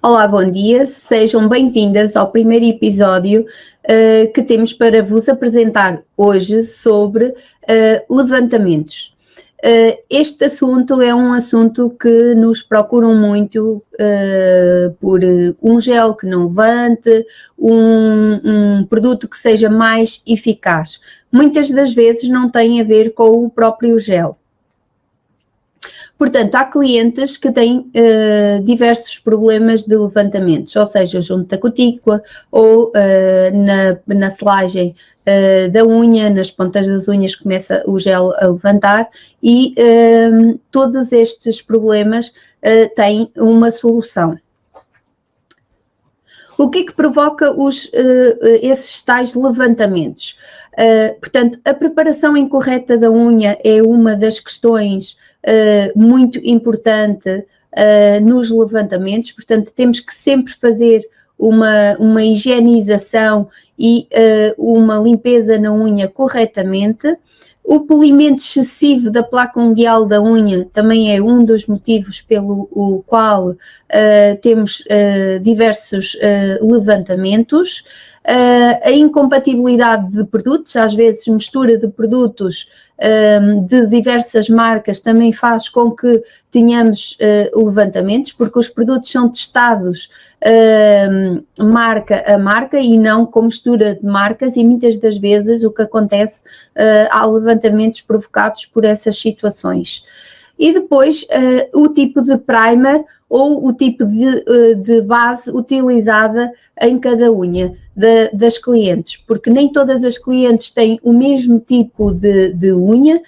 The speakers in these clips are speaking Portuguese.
Olá, bom dia, sejam bem-vindas ao primeiro episódio que temos para vos apresentar hoje sobre levantamentos. Este assunto é um assunto que nos procuram muito por um gel que não levante, um produto que seja mais eficaz. Muitas das vezes não tem a ver com o próprio gel. Portanto, há clientes que têm diversos problemas de levantamentos, ou seja, junto da cutícula ou na selagem da unha, nas pontas das unhas começa o gel a levantar e todos estes problemas têm uma solução. O que é que provoca esses tais levantamentos? Portanto, a preparação incorreta da unha é uma das questões muito importante nos levantamentos, portanto temos que sempre fazer uma higienização e uma limpeza na unha corretamente. O polimento excessivo da placa ungueal da unha também é um dos motivos pelo qual temos diversos levantamentos. A incompatibilidade de produtos, às vezes mistura de produtos de diversas marcas também faz com que tenhamos levantamentos, porque os produtos são testados marca a marca e não com mistura de marcas, e muitas das vezes o que acontece, há levantamentos provocados por essas situações. E depois o tipo de primer ou o tipo de base utilizada em cada unha das clientes, porque nem todas as clientes têm o mesmo tipo de unha,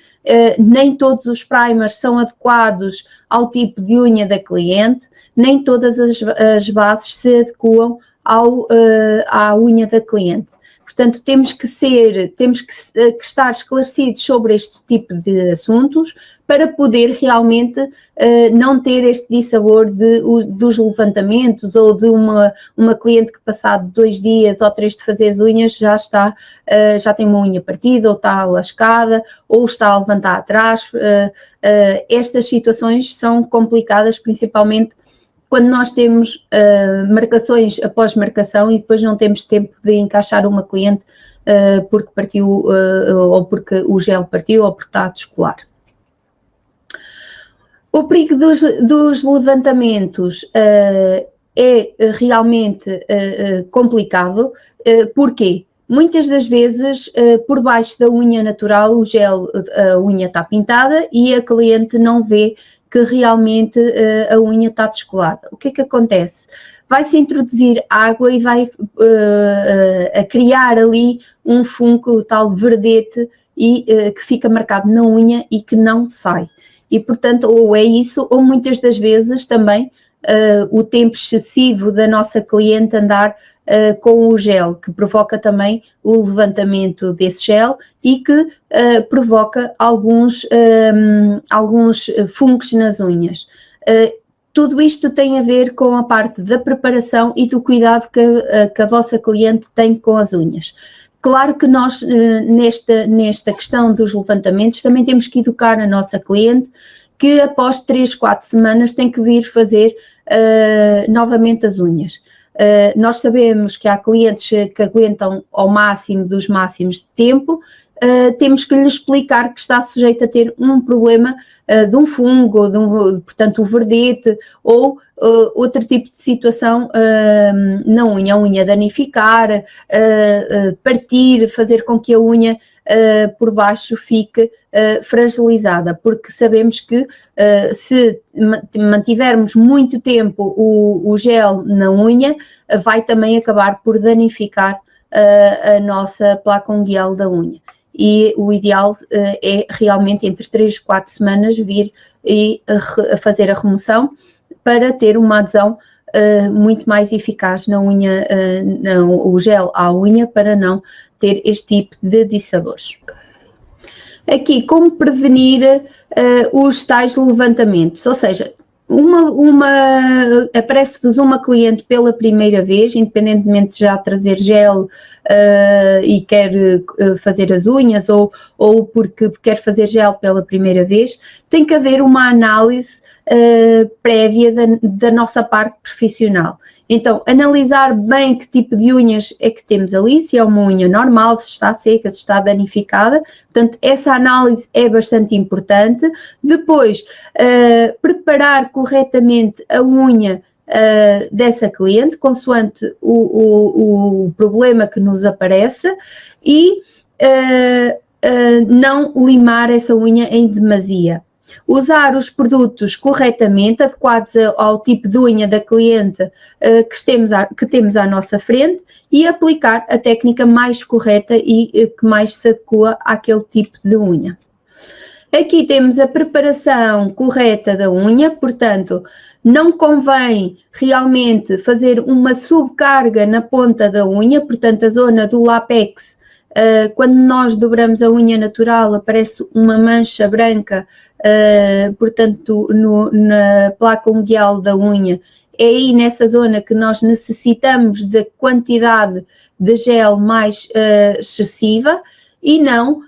nem todos os primers são adequados ao tipo de unha da cliente, nem todas as bases se adequam à unha da cliente. Portanto, temos que estar esclarecidos sobre este tipo de assuntos para poder realmente não ter este dissabor dos levantamentos ou de uma cliente que passado 2 dias ou 3 de fazer as unhas já tem uma unha partida ou está lascada ou está a levantar atrás. Estas situações são complicadas, principalmente quando nós temos marcações após marcação e depois não temos tempo de encaixar uma cliente porque partiu ou porque o gel partiu ou porque está a descolar. O perigo dos levantamentos é realmente complicado. Porquê? Muitas das vezes, por baixo da unha natural, o gel, a unha está pintada e a cliente não vê que realmente a unha está descolada. O que é que acontece? Vai-se introduzir água e vai a criar ali um fungo, o tal verdete, que fica marcado na unha e que não sai. E, portanto, ou é isso, ou muitas das vezes também o tempo excessivo da nossa cliente andar com o gel, que provoca também o levantamento desse gel e que provoca alguns fungos nas unhas. Tudo isto tem a ver com a parte da preparação e do cuidado que a vossa cliente tem com as unhas. Claro que nós, nesta questão dos levantamentos, também temos que educar a nossa cliente que após 3, 4 semanas tem que vir fazer novamente as unhas. Nós sabemos que há clientes que aguentam ao máximo dos máximos de tempo, temos que lhe explicar que está sujeito a ter um problema de um fungo, portanto o verdete ou outro tipo de situação na unha, a unha danificar, partir, fazer com que a unha por baixo fique fragilizada, porque sabemos que se mantivermos muito tempo o gel na unha, vai também acabar por danificar a nossa placa ungueal da unha. E o ideal é realmente entre 3 e 4 semanas vir e fazer a remoção para ter uma adesão muito mais eficaz na unha, o gel à unha, para não ter este tipo de dissabores. Aqui, como prevenir os tais levantamentos, ou seja, aparece-vos uma cliente pela primeira vez, independentemente de já trazer gel e quer fazer as unhas ou porque quer fazer gel pela primeira vez, tem que haver uma análise prévia da nossa parte profissional. Então, analisar bem que tipo de unhas é que temos ali, se é uma unha normal, se está seca, se está danificada. Portanto, essa análise é bastante importante. Depois, preparar corretamente a unha dessa cliente, consoante o problema que nos aparece, e não limar essa unha em demasia. Usar os produtos corretamente, adequados ao tipo de unha da cliente que temos à nossa frente, e aplicar a técnica mais correta e que mais se adequa àquele tipo de unha. Aqui temos a preparação correta da unha, portanto, não convém realmente fazer uma subcarga na ponta da unha, portanto, a zona do lápex, quando nós dobramos a unha natural, aparece uma mancha branca, portanto, na placa unguial da unha. É aí nessa zona que nós necessitamos de quantidade de gel mais excessiva e não,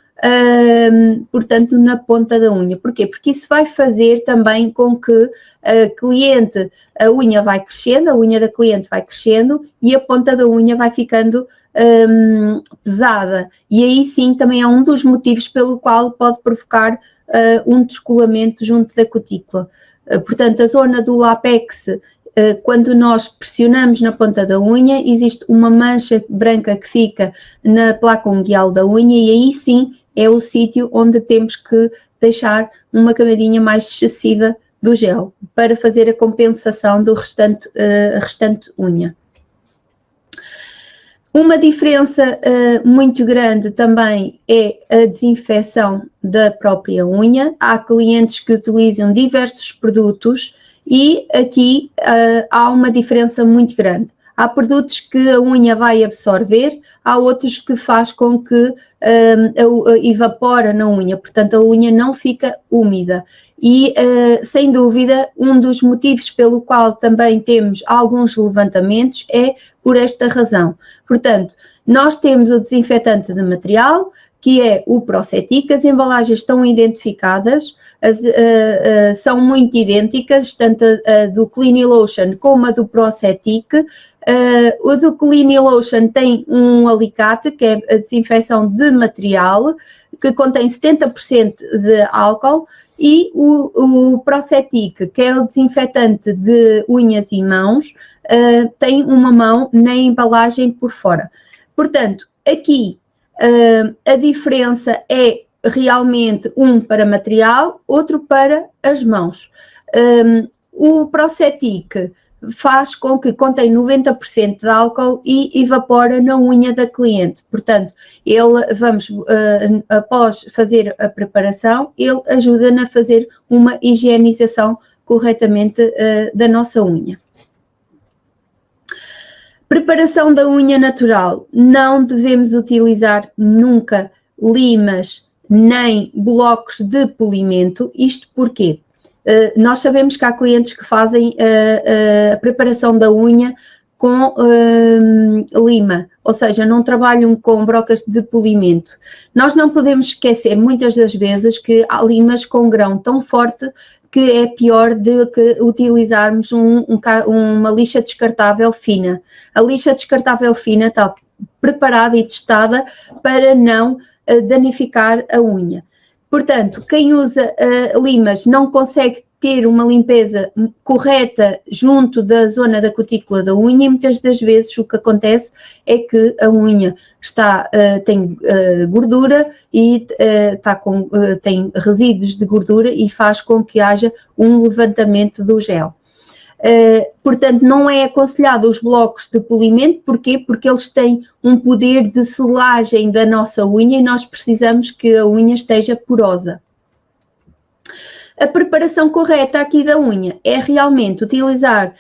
portanto, na ponta da unha. Porquê? Porque isso vai fazer também com que a unha vai crescendo, a unha da cliente vai crescendo e a ponta da unha vai ficando pesada. E aí sim também é um dos motivos pelo qual pode provocar um descolamento junto da cutícula. Portanto, a zona do lápex, quando nós pressionamos na ponta da unha, existe uma mancha branca que fica na placa unguial da unha e aí sim é o sítio onde temos que deixar uma camadinha mais excessiva do gel para fazer a compensação do restante unha. Uma diferença muito grande também é a desinfecção da própria unha. Há clientes que utilizam diversos produtos e aqui há uma diferença muito grande. Há produtos que a unha vai absorver, há outros que faz com que evapora na unha, portanto a unha não fica úmida. E, sem dúvida, um dos motivos pelo qual também temos alguns levantamentos é por esta razão. Portanto, nós temos o desinfetante de material, que é o Procetic, as embalagens estão identificadas, são muito idênticas, tanto a do Clean Lotion como a do Procetic. O do Clean Lotion tem um alicate, que é a desinfecção de material, que contém 70% de álcool, e o Procetic, que é o desinfetante de unhas e mãos, tem uma mão na embalagem por fora. Portanto, aqui a diferença é realmente um para material, outro para as mãos. O Procetic faz com que contém 90% de álcool e evapora na unha da cliente. Portanto, após fazer a preparação, ele ajuda-nos a fazer uma higienização corretamente da nossa unha. Preparação da unha natural. Não devemos utilizar nunca limas nem blocos de polimento. Isto porquê? Nós sabemos que há clientes que fazem a preparação da unha com lima, ou seja, não trabalham com brocas de polimento. Nós não podemos esquecer muitas das vezes que há limas com grão tão forte que é pior do que utilizarmos uma lixa descartável fina. A lixa descartável fina está preparada e testada para não danificar a unha. Portanto, quem usa limas não consegue ter uma limpeza correta junto da zona da cutícula da unha e muitas das vezes o que acontece é que a unha tem gordura e tem resíduos de gordura e faz com que haja um levantamento do gel. Portanto, não é aconselhado os blocos de polimento. Porquê? Porque eles têm um poder de selagem da nossa unha e nós precisamos que a unha esteja porosa. A preparação correta aqui da unha é realmente utilizar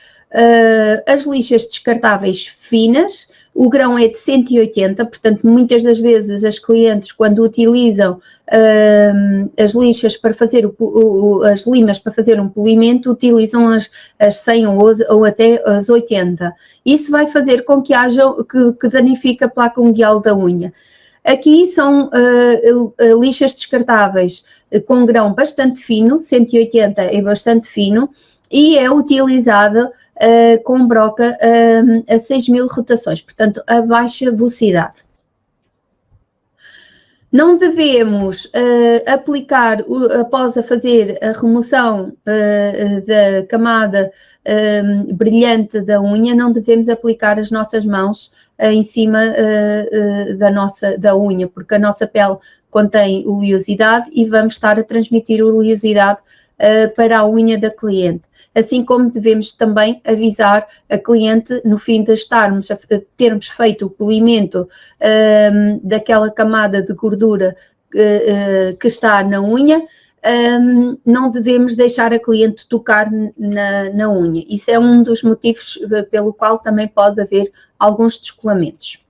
as lixas descartáveis finas. O grão é de 180, portanto, muitas das vezes as clientes, quando utilizam as lixas para fazer as limas para fazer um polimento, utilizam as 100 ou até as 80. Isso vai fazer com que que danifique a placa unguial da unha. Aqui são lixas descartáveis com grão bastante fino, 180 é bastante fino, e é utilizada com broca a 6.000 rotações, portanto, a baixa velocidade. Não devemos aplicar, após a fazer a remoção da camada brilhante da unha, não devemos aplicar as nossas mãos em cima da unha, porque a nossa pele contém oleosidade e vamos estar a transmitir oleosidade para a unha da cliente. Assim como devemos também avisar a cliente no fim de termos feito o polimento daquela camada de gordura que está na unha, não devemos deixar a cliente tocar na unha. Isso é um dos motivos pelo qual também pode haver alguns descolamentos.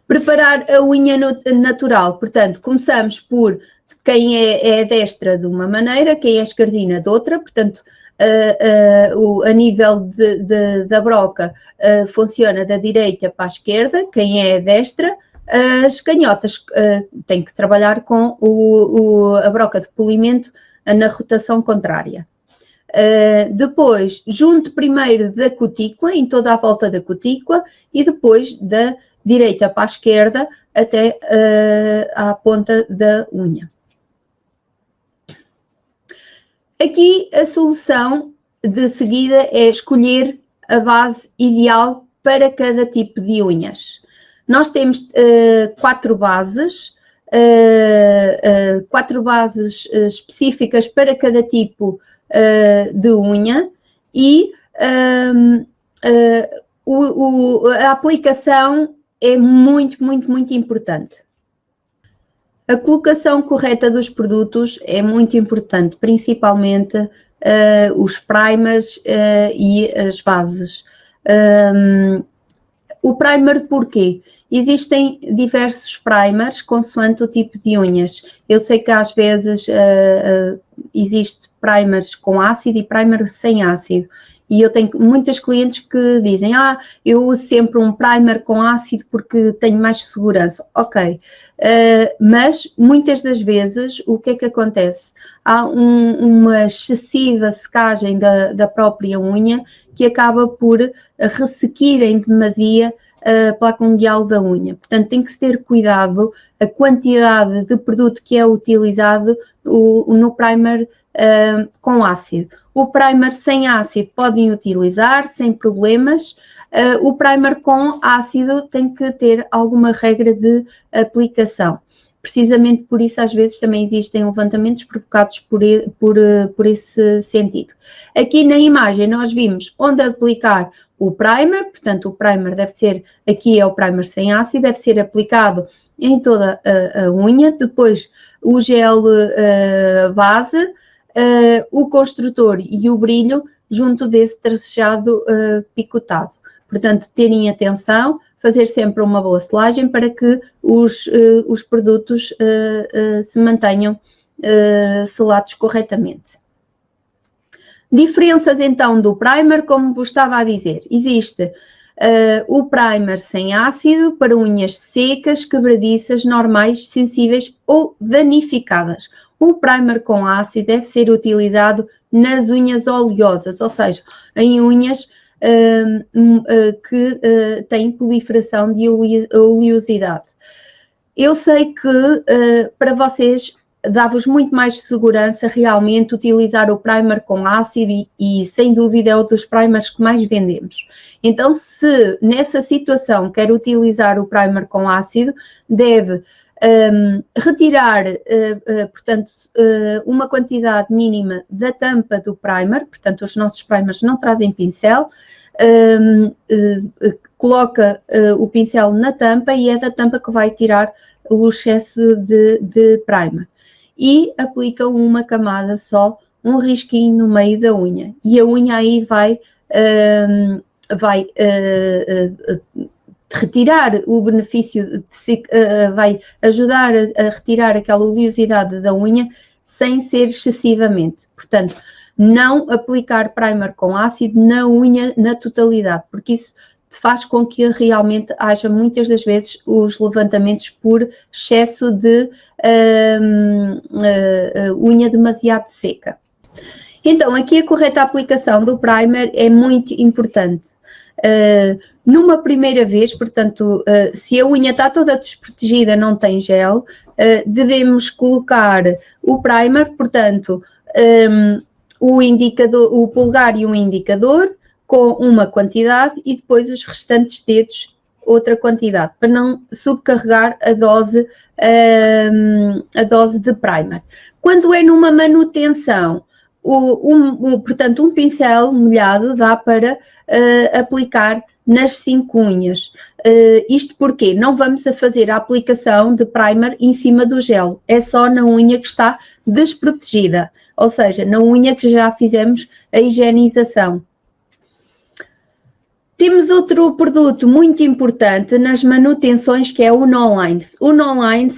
Preparar a unha natural, portanto, começamos por quem é destra de uma maneira, quem é esquerdina de outra, portanto, a nível da broca funciona da direita para a esquerda, quem é destra, as canhotas têm que trabalhar com a broca de polimento na rotação contrária. Depois, junto primeiro da cutícula, em toda a volta da cutícula, e depois da direita para a esquerda até à ponta da unha. Aqui a solução de seguida é escolher a base ideal para cada tipo de unhas. Nós temos 4 bases específicas para cada tipo de unha e a aplicação é muito, muito, muito importante. A colocação correta dos produtos é muito importante, principalmente os primers e as bases. O primer porquê? Existem diversos primers consoante o tipo de unhas. Eu sei que às vezes existe primers com ácido e primer sem ácido. E eu tenho muitas clientes que dizem, eu uso sempre um primer com ácido porque tenho mais segurança. Ok, mas muitas das vezes o que é que acontece? Há uma excessiva secagem da própria unha que acaba por ressequir em demasia a placa ungueal da unha. Portanto, tem que se ter cuidado a quantidade de produto que é utilizado no primer com ácido. O primer sem ácido podem utilizar sem problemas. O primer com ácido tem que ter alguma regra de aplicação. Precisamente por isso, às vezes, também existem levantamentos provocados por esse sentido. Aqui na imagem nós vimos onde aplicar o primer, portanto, o primer deve ser, aqui é o primer sem ácido, deve ser aplicado em toda a unha, depois o gel base, o construtor e o brilho junto desse tracejado picotado. Portanto, terem atenção, fazer sempre uma boa selagem para que os produtos se mantenham selados corretamente. Diferenças então do primer, como vos estava a dizer, existe o primer sem ácido para unhas secas, quebradiças, normais, sensíveis ou danificadas. O primer com ácido deve ser utilizado nas unhas oleosas, ou seja, em unhas que têm proliferação de oleosidade. Eu sei que para vocês dá-vos muito mais segurança realmente utilizar o primer com ácido e sem dúvida é um dos primers que mais vendemos. Então, se nessa situação quer utilizar o primer com ácido, deve retirar, portanto, uma quantidade mínima da tampa do primer, portanto, os nossos primers não trazem pincel, coloca o pincel na tampa e é da tampa que vai tirar o excesso de primer. E aplica uma camada só, um risquinho no meio da unha. E a unha aí vai retirar o benefício, vai ajudar a retirar aquela oleosidade da unha sem ser excessivamente. Portanto, não aplicar primer com ácido na unha na totalidade, porque isso faz com que realmente haja muitas das vezes os levantamentos por excesso de unha demasiado seca. Então, aqui a correta aplicação do primer é muito importante. Numa primeira vez, portanto, se a unha está toda desprotegida, não tem gel, devemos colocar o primer, portanto, o polegar e o indicador com uma quantidade e depois os restantes dedos outra quantidade, para não subcarregar a dose de primer. Quando é numa manutenção, portanto, um pincel molhado dá para aplicar nas 5 unhas. Isto porque não vamos a fazer a aplicação de primer em cima do gel, é só na unha que está desprotegida, ou seja, na unha que já fizemos a higienização. Temos outro produto muito importante nas manutenções, que é o No-Lines. O No-Lines,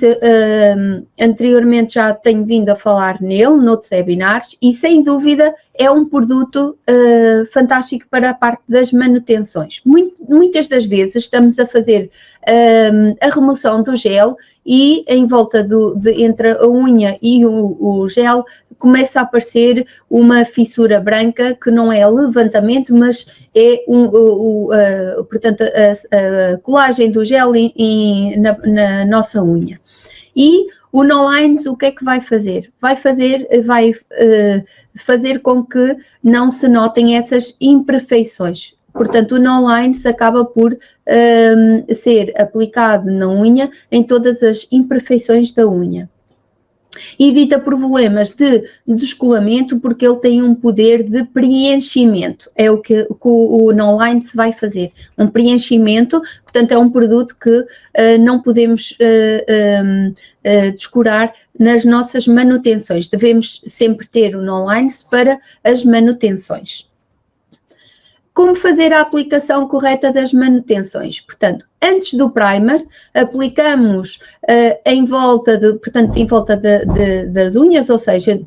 anteriormente já tenho vindo a falar nele, noutros webinars, e sem dúvida é um produto fantástico para a parte das manutenções. Muitas das vezes estamos a fazer a remoção do gel e em volta entre a unha e o gel começa a aparecer uma fissura branca que não é levantamento, mas é portanto, a colagem do gel na nossa unha. E o No-Lines o que é que vai fazer? Vai fazer com que não se notem essas imperfeições. Portanto, o No-Lines acaba por ser aplicado na unha em todas as imperfeições da unha. Evita problemas de descolamento porque ele tem um poder de preenchimento, é o que o No-Lines vai fazer, um preenchimento, portanto é um produto que não podemos descurar nas nossas manutenções, devemos sempre ter o No-Lines para as manutenções. Como fazer a aplicação correta das manutenções? Portanto, antes do primer, aplicamos em volta das unhas, ou seja,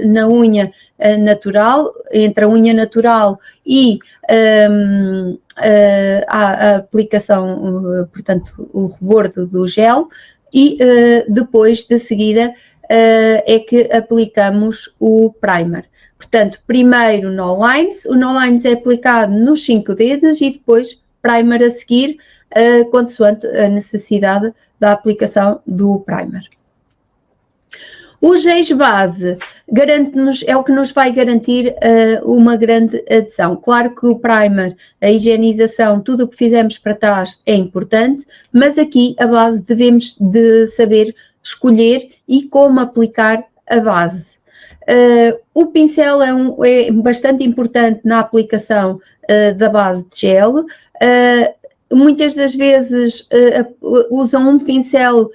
na unha natural, entre a unha natural e a aplicação, portanto, o rebordo do gel, e depois, de seguida, é que aplicamos o primer. Portanto, primeiro No-Lines, o No-Lines é aplicado nos 5 dedos e depois primer a seguir, consoante a necessidade da aplicação do primer. O géis base é o que nos vai garantir uma grande adesão. Claro que o primer, a higienização, tudo o que fizemos para trás é importante, mas aqui a base devemos de saber escolher e como aplicar a base. O pincel é bastante importante na aplicação da base de gel. Muitas das vezes usam um pincel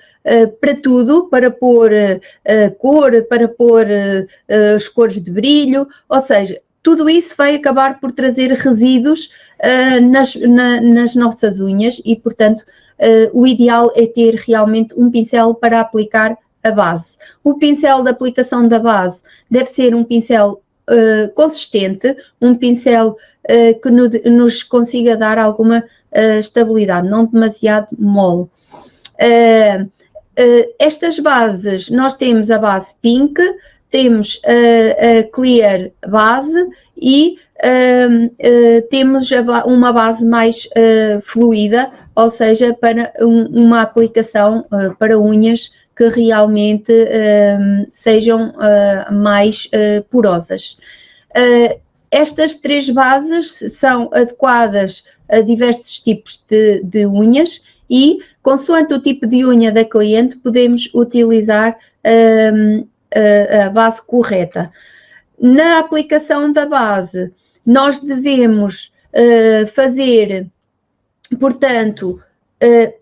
para tudo, para pôr cor, para pôr as cores de brilho, ou seja, tudo isso vai acabar por trazer resíduos nas nossas unhas e, portanto, o ideal é ter realmente um pincel para aplicar a base. O pincel de aplicação da base deve ser um pincel consistente, um pincel que nos consiga dar alguma estabilidade, não demasiado mole. Estas bases, nós temos a base pink, temos a clear base e temos uma base mais fluida, ou seja, para uma aplicação para unhas que realmente sejam mais porosas. Estas 3 bases são adequadas a diversos tipos de unhas e, consoante o tipo de unha da cliente, podemos utilizar a base correta. Na aplicação da base, nós devemos fazer, portanto,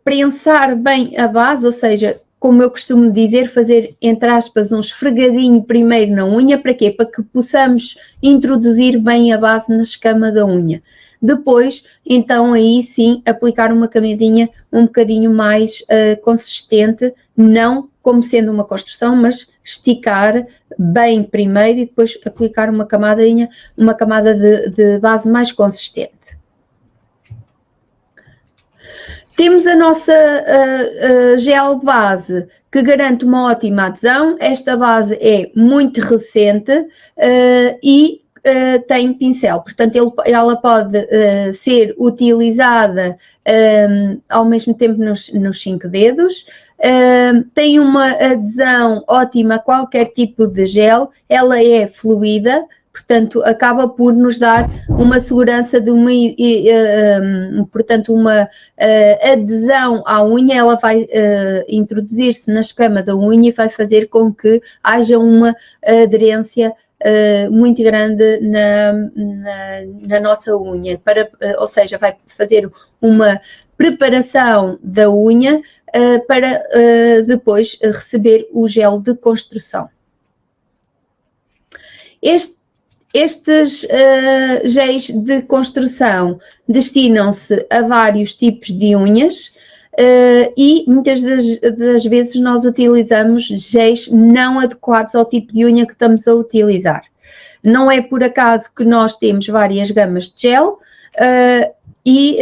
prensar bem a base, ou seja, como eu costumo dizer, fazer, entre aspas, um esfregadinho primeiro na unha, para quê? Para que possamos introduzir bem a base na escama da unha. Depois, então, aí sim, aplicar uma camadinha um bocadinho mais consistente, não como sendo uma construção, mas esticar bem primeiro e depois aplicar uma camada de base mais consistente. Temos a nossa gel base, que garante uma ótima adesão. Esta base é muito recente e tem pincel, portanto ela pode ser utilizada ao mesmo tempo nos 5 dedos. Tem uma adesão ótima a qualquer tipo de gel, ela é fluida, portanto acaba por nos dar uma segurança de uma adesão à unha. Ela vai introduzir-se na escama da unha e vai fazer com que haja uma aderência muito grande na nossa unha, ou seja, vai fazer uma preparação da unha para depois receber o gel de construção. Estes géis de construção destinam-se a vários tipos de unhas e muitas das vezes nós utilizamos géis não adequados ao tipo de unha que estamos a utilizar. Não é por acaso que nós temos várias gamas de gel e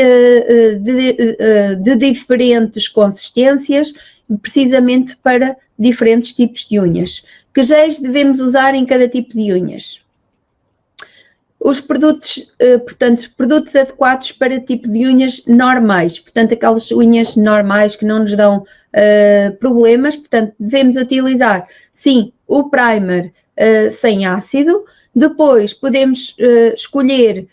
de diferentes consistências, precisamente para diferentes tipos de unhas. Que géis devemos usar em cada tipo de unhas? Os produtos, portanto, produtos adequados para tipo de unhas normais, portanto, aquelas unhas normais que não nos dão problemas, portanto, devemos utilizar, sim, o primer sem ácido. Depois podemos escolher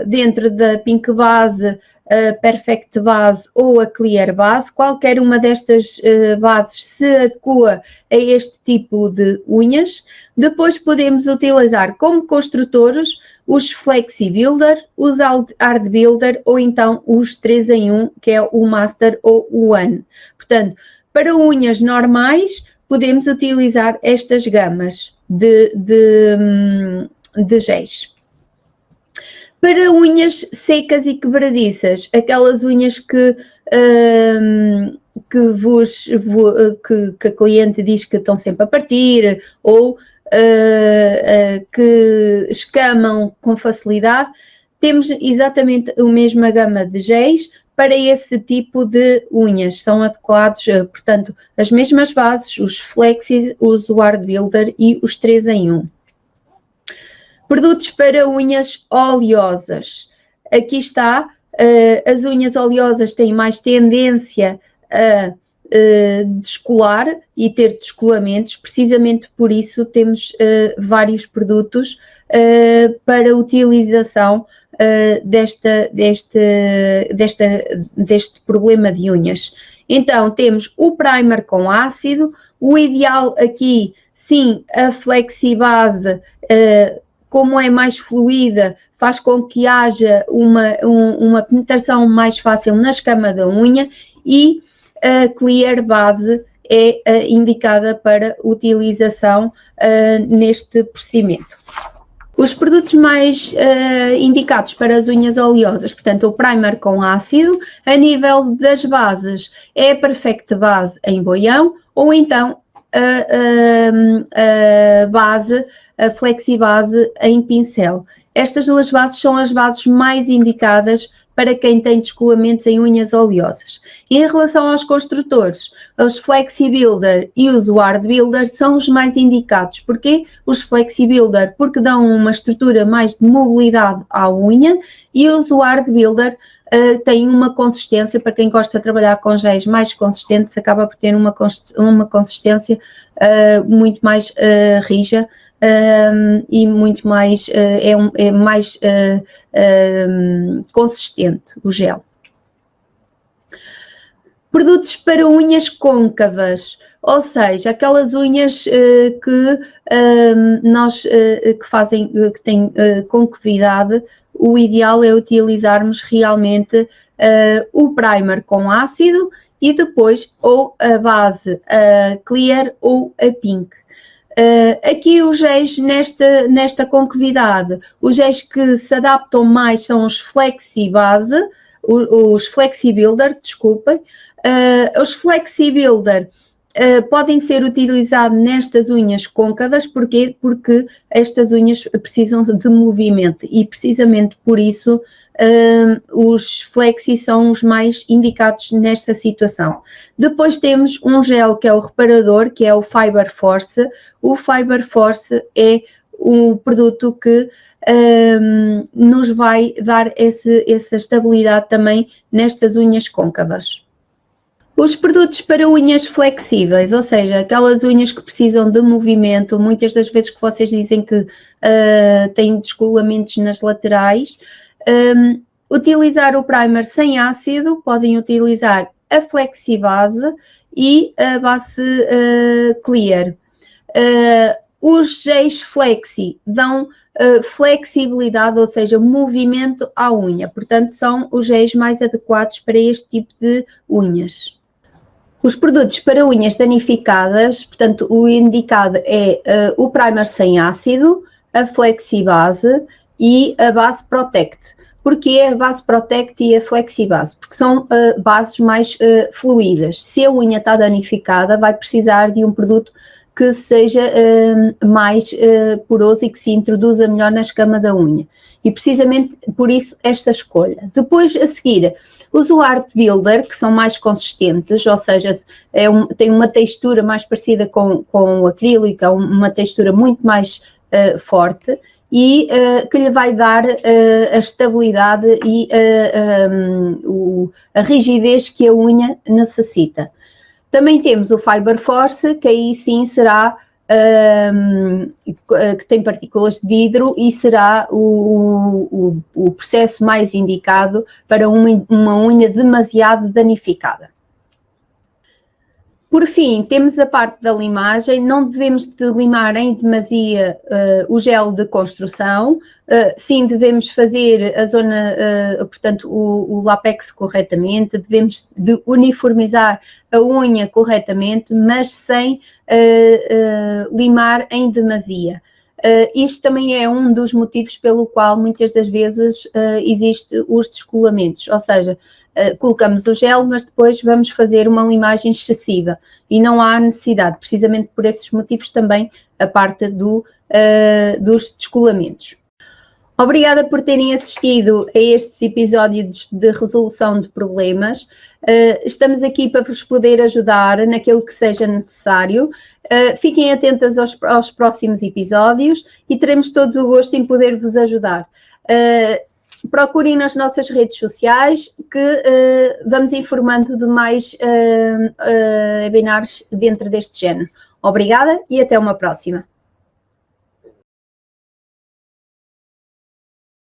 dentro da Pink Base, a Perfect Base ou a Clear Base. Qualquer uma destas bases se adequa a este tipo de unhas. Depois podemos utilizar como construtores os Flexi Builder, os Hard Builder ou então os 3 em 1, que é o Master ou o One. Portanto, para unhas normais podemos utilizar estas gamas de géis. Para unhas secas e quebradiças, aquelas unhas que a cliente diz que estão sempre a partir ou que escamam com facilidade, temos exatamente a mesma gama de géis para esse tipo de unhas. São adequados, portanto, as mesmas bases, os Flexi, os Hard Builder e os 3 em 1. Produtos para unhas oleosas. Aqui está, as unhas oleosas têm mais tendência a descolar e ter descolamentos. Precisamente por isso temos vários produtos para utilização deste problema de unhas. Então, temos o primer com ácido. O ideal aqui, sim, a Flexi Base, como é mais fluida, faz com que haja uma penetração mais fácil na escama da unha, e a Clear Base é indicada para utilização neste procedimento. Os produtos mais indicados para as unhas oleosas, portanto, o primer com ácido. A nível das bases, é a Perfect Base em boião ou então a base, a Flexi Base em pincel. Estas duas bases são as bases mais indicadas para quem tem descolamentos em unhas oleosas. Em relação aos construtores, os Flexi Builder e os Hard Builder são os mais indicados. Porquê? Os Flexi Builder porque dão uma estrutura mais de mobilidade à unha, e os Hard Builder têm uma consistência, para quem gosta de trabalhar com géis mais consistentes, acaba por ter uma consistência muito mais rija e muito mais, é mais consistente o gel. Produtos para unhas côncavas, ou seja, aquelas unhas que têm concavidade. O ideal é utilizarmos realmente o primer com ácido e depois ou a base clear ou a pink. Aqui os géis nesta concavidade, os géis que se adaptam mais são os Flexi Base, os Flexi Builder, desculpem. Os Flexi Builder podem ser utilizados nestas unhas côncavas. Porquê? Porque estas unhas precisam de movimento e precisamente por isso os Flexi são os mais indicados nesta situação. Depois temos um gel que é o reparador, que é o Fiber Force. O Fiber Force é o produto que nos vai dar essa estabilidade também nestas unhas côncavas. Os produtos para unhas flexíveis, ou seja, aquelas unhas que precisam de movimento, muitas das vezes que vocês dizem que têm descolamentos nas laterais, utilizar o primer sem ácido, podem utilizar a Flexibase e a base Clear. Os géis Flexi dão flexibilidade, ou seja, movimento à unha, portanto são os géis mais adequados para este tipo de unhas. Os produtos para unhas danificadas, portanto, o indicado é o primer sem ácido, a Flexibase e a base Protect. Porquê a base Protect e a Flexibase? Porque são bases mais fluídas. Se a unha está danificada, vai precisar de um produto que seja mais poroso e que se introduza melhor na escama da unha. E precisamente por isso esta escolha. Depois, a seguir, os Art Builder, que são mais consistentes, ou seja, tem uma textura mais parecida com o acrílico, é uma textura muito mais forte e que lhe vai dar a estabilidade e a rigidez que a unha necessita. Também temos o Fiber Force, que aí sim será, que tem partículas de vidro e será o processo mais indicado para uma unha demasiado danificada. Por fim, temos a parte da limagem. Não devemos de limar em demasia o gel de construção. Sim, devemos fazer a zona, portanto, o látex corretamente, devemos de uniformizar a unha corretamente, mas sem limar em demasia. Isto também é um dos motivos pelo qual muitas das vezes existe os descolamentos, ou seja, colocamos o gel, mas depois vamos fazer uma limagem excessiva e não há necessidade, precisamente por esses motivos também a parte dos descolamentos. Obrigada por terem assistido a estes episódios de resolução de problemas. Estamos aqui para vos poder ajudar naquilo que seja necessário. Fiquem atentas aos próximos episódios e teremos todo o gosto em poder vos ajudar. Procurem nas nossas redes sociais que vamos informando de mais webinars dentro deste género. Obrigada e até uma próxima.